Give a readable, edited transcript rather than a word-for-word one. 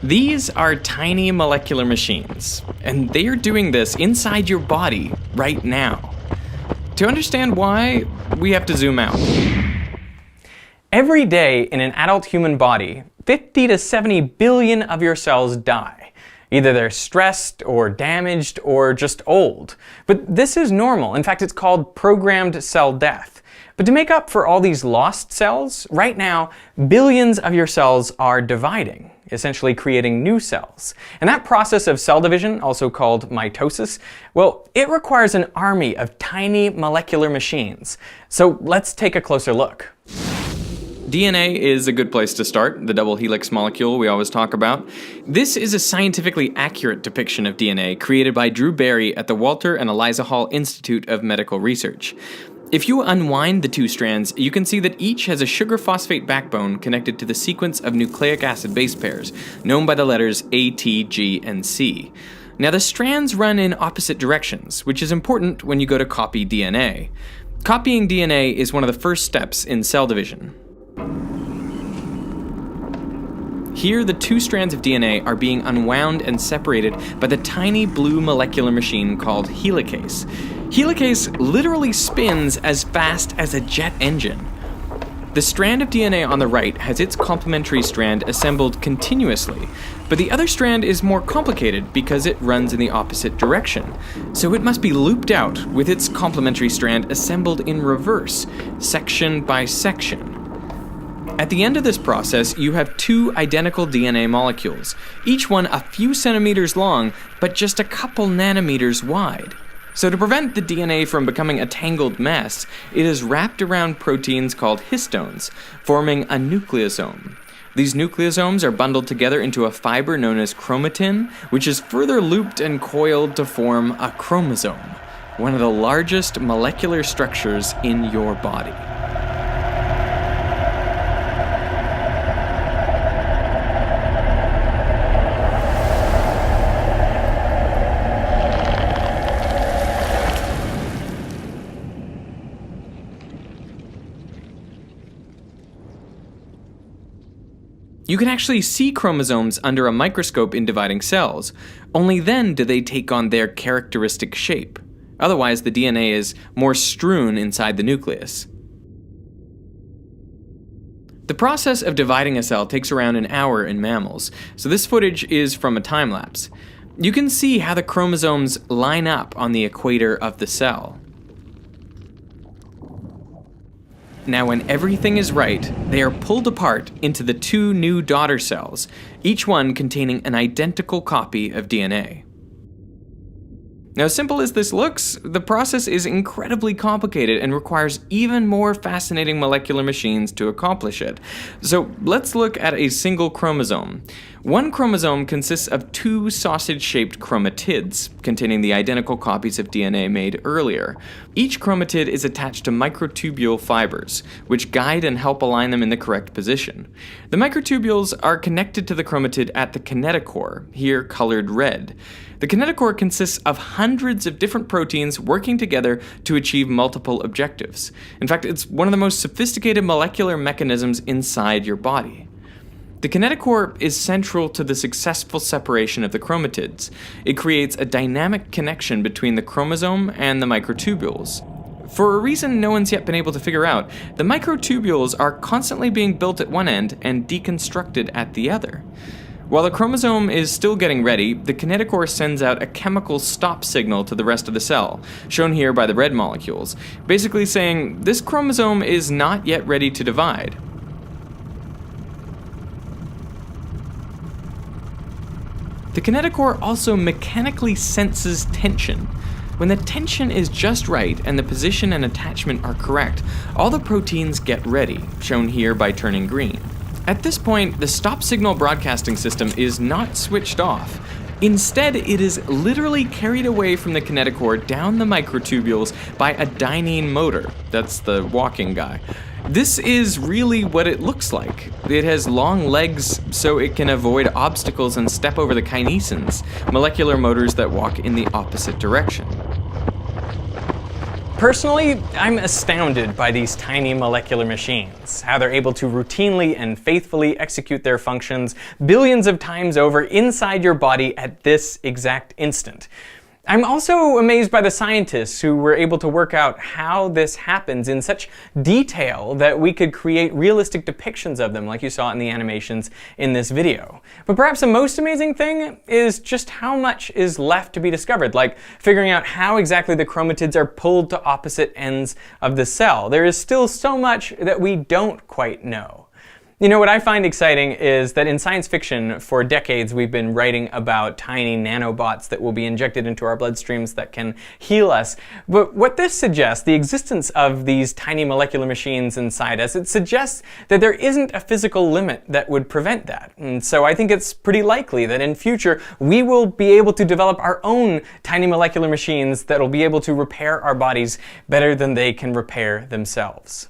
These are tiny molecular machines, and they are doing this inside your body right now. To understand why, we have to zoom out. Every day in an adult human body, 50 to 70 billion of your cells die. Either they're stressed or damaged or just old. But this is normal. In fact, it's called programmed cell death. But to make up for all these lost cells, right now, billions of your cells are dividing, essentially creating new cells. And that process of cell division, also called mitosis, well, it requires an army of tiny molecular machines. So let's take a closer look. DNA is a good place to start, the double helix molecule we always talk about. This is a scientifically accurate depiction of DNA created by Drew Barry at the Walter and Eliza Hall Institute of Medical Research. If you unwind the two strands, you can see that each has a sugar phosphate backbone connected to the sequence of nucleic acid base pairs, known by the letters A, T, G, and C. Now the strands run in opposite directions, which is important when you go to copy DNA. Copying DNA is one of the first steps in cell division. Here, the two strands of DNA are being unwound and separated by the tiny blue molecular machine called helicase. Helicase literally spins as fast as a jet engine. The strand of DNA on the right has its complementary strand assembled continuously, but the other strand is more complicated because it runs in the opposite direction. So it must be looped out with its complementary strand assembled in reverse, section by section. At the end of this process, you have two identical DNA molecules, each one a few centimeters long, but just a couple nanometers wide. So to prevent the DNA from becoming a tangled mess, it is wrapped around proteins called histones, forming a nucleosome. These nucleosomes are bundled together into a fiber known as chromatin, which is further looped and coiled to form a chromosome, one of the largest molecular structures in your body. You can actually see chromosomes under a microscope in dividing cells. Only then do they take on their characteristic shape. Otherwise, the DNA is more strewn inside the nucleus. The process of dividing a cell takes around an hour in mammals, so this footage is from a time-lapse. You can see how the chromosomes line up on the equator of the cell. Now, when everything is right, they are pulled apart into the two new daughter cells, each one containing an identical copy of DNA. Now, as simple as this looks, the process is incredibly complicated and requires even more fascinating molecular machines to accomplish it. So let's look at a single chromosome. One chromosome consists of two sausage-shaped chromatids, containing the identical copies of DNA made earlier. Each chromatid is attached to microtubule fibers, which guide and help align them in the correct position. The microtubules are connected to the chromatid at the kinetochore, here colored red. The kinetochore consists of hundreds of different proteins working together to achieve multiple objectives. In fact, it's one of the most sophisticated molecular mechanisms inside your body. The kinetochore is central to the successful separation of the chromatids. It creates a dynamic connection between the chromosome and the microtubules. For a reason no one's yet been able to figure out, the microtubules are constantly being built at one end and deconstructed at the other. While the chromosome is still getting ready, the kinetochore sends out a chemical stop signal to the rest of the cell, shown here by the red molecules, basically saying this chromosome is not yet ready to divide. The kinetochore also mechanically senses tension. When the tension is just right and the position and attachment are correct, all the proteins get ready, shown here by turning green. At this point, the stop signal broadcasting system is not switched off. Instead, it is literally carried away from the kinetochore down the microtubules by a dynein motor. That's the walking guy. This is really what it looks like. It has long legs so it can avoid obstacles and step over the kinesins, molecular motors that walk in the opposite direction. Personally, I'm astounded by these tiny molecular machines, how they're able to routinely and faithfully execute their functions billions of times over inside your body at this exact instant. I'm also amazed by the scientists who were able to work out how this happens in such detail that we could create realistic depictions of them like you saw in the animations in this video. But perhaps the most amazing thing is just how much is left to be discovered, like figuring out how exactly the chromatids are pulled to opposite ends of the cell. There is still so much that we don't quite know. You know, what I find exciting is that in science fiction, for decades, we've been writing about tiny nanobots that will be injected into our bloodstreams that can heal us. But what this suggests, the existence of these tiny molecular machines inside us, it suggests that there isn't a physical limit that would prevent that. And so I think it's pretty likely that in future, we will be able to develop our own tiny molecular machines that will be able to repair our bodies better than they can repair themselves.